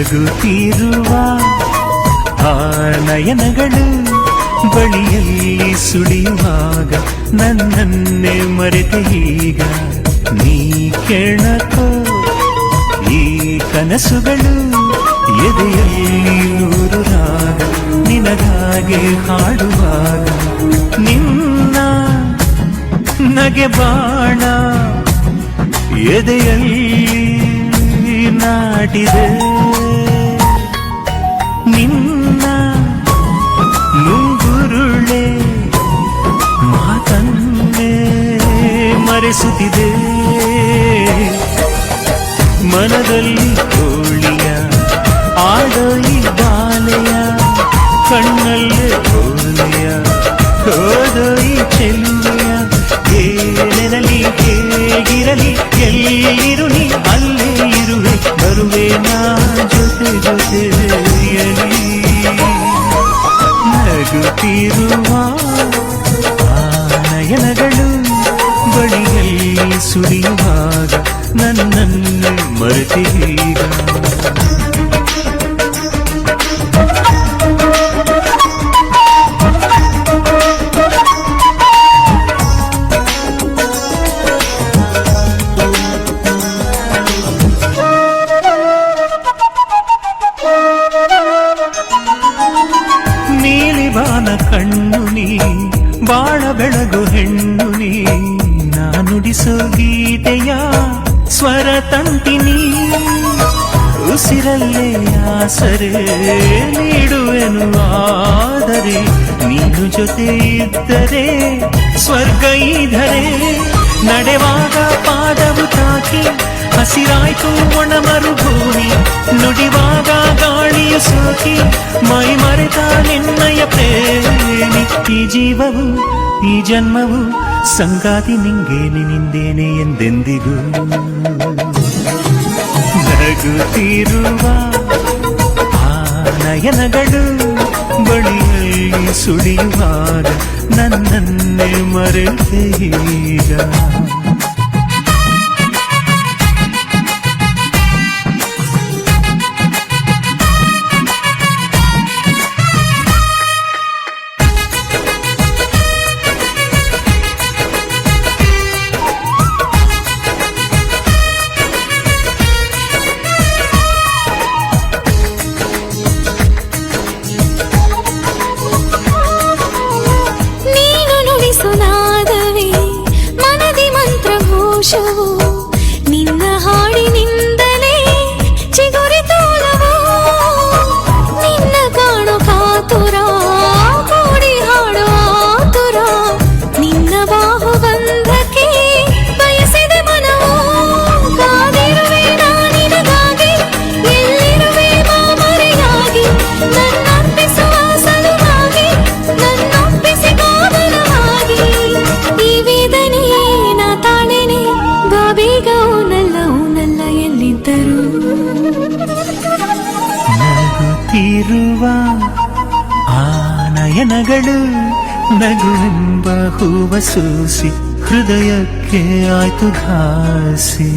ನಗುತ್ತಿರುವ ಆ ನಯನಗಳು ಬಳಿಯಲ್ಲಿ ಸುಳಿಯುವಾಗ ನನ್ನನ್ನೇ ಮರೆತೆ ಈಗ ನೀ ಕೆಣಕೋ ಈ ಕನಸುಗಳು ಎದೆಯಲ್ಲಿ ನೂರು ರಾಗ ನಿನಗಾಗೆ ಹಾಡುವಾಗ ನಿನ್ನ ನಗೆ ಬಾಣ ಎದೆಯಲ್ಲಿ ನಾಟಿದೆ ನಿನ್ನ ಮುಂಗುರುಳೆ ಮಾತನ್ನೇ ಮರೆಸುತ್ತಿದೆ ಮನದಲ್ಲಿ ಕೋಳಿಯ ಆಡೋ ಈ ಬಾಲೆಯ ಕಣ್ಣಲ್ಲೇ ಕೋಲೆಯ ಹೋದೋ ಈ ಚೆಲುವೆಯ ಏನೆನಲಿ ಹೇಗಿರಲಿ ಎಲ್ಲಿರು ನೀ ಅಲ್ಲೇ ಇರುವೆ ಬರುವೆ ನಾ ಜೊತೆ ಜೊತೆಯಲಿ ನಗುತ್ತಿರುವ ಆ ನಯನಗಳು ಬಳಿಯಲ್ಲಿ ಸುರಿಯುವಾಗ ನನ್ನನ್ನು ಮರೆತೀಗ ನೀಲಿಬಾನ ಕಣ್ಣು ನೀ ಬಾಳ ಬೆಳಗು ಹೆಣ್ಣು ನೀ ನಾನುಡಿಸೋ ಗೀತೆಯ ಸ್ವರ ತಂತಿನಿ ಉಸಿರಲ್ಲೇ ಆಸರೆ ನೀಡುವೆನು ಆದರೆ ನೀನು ಜೊತೆ ಇದ್ದರೆ ಸ್ವರ್ಗ ಇದ್ದರೆ ನಡೆವಾಗ ಪಾದವು ತಾಕಿ ಹಸಿರಾಯ್ತು ಒಣ ಮರುಭೂಮಿ ನುಡಿವಾಗ ಗಾಳಿಯು ಸೋಕಿ ಮೈ ಮರೆತ ನಿನ್ನಯ ಪ್ರೇಮಿ ಈ ಜೀವವು ಈ ಜನ್ಮವು ಸಂಗಾತಿ ನಿಂಗೇನೆ ನಿಂದೇನೆ ಎಂದೆಂದಿಗೂ ನಗುತ್ತಿರುವ ಆ ನಯನಗಳು ಬಳಿಯಲ್ಲಿ ಸುಳಿಯುವಾಗ ನನ್ನನ್ನೇ ಮರೆತೆ ಈಗ ನಿನ್ನ ಹಾಡಿನಿಂದಲೇ ಚಿಗುರಿ ತೋಲವೋ ನಿನ್ನ ಕಾಣೋ ಕಾತುರ ಕೂಡಿ ಹಾಡೋ ಆತುರ ನಿನ್ನ ಬಾಹುಬಂಧಕ್ಕೆ ಬಯಸಿದೆ ಮನವೋ ಕಾದಿರುವೆ ನಾನಿನಗಾಗಿ ಎಲ್ಲಿರುವೆ ಮಾಮರೆಯಾಗಿ ನನ್ನೊಪ್ಪಿಸುವ ಸಲುವಾಗಿ ನನ್ನೊಪ್ಪಿಸಿ ಕಾವಲವಾಗಿ ಈ ವೇದನೆ ನಾ ತಾಳೆನೆ ಬೇಗ ಊನಲ್ಲ ಎಲ್ಲಿದ್ದರು ನಗುತ್ತಿರುವ ಆ ನಯನಗಳು ನಗುವೆಂಬ ಹೂವ ಸೂಸಿ ಹೃದಯಕ್ಕೆ ಆಯ್ತು ಘಾಸಿ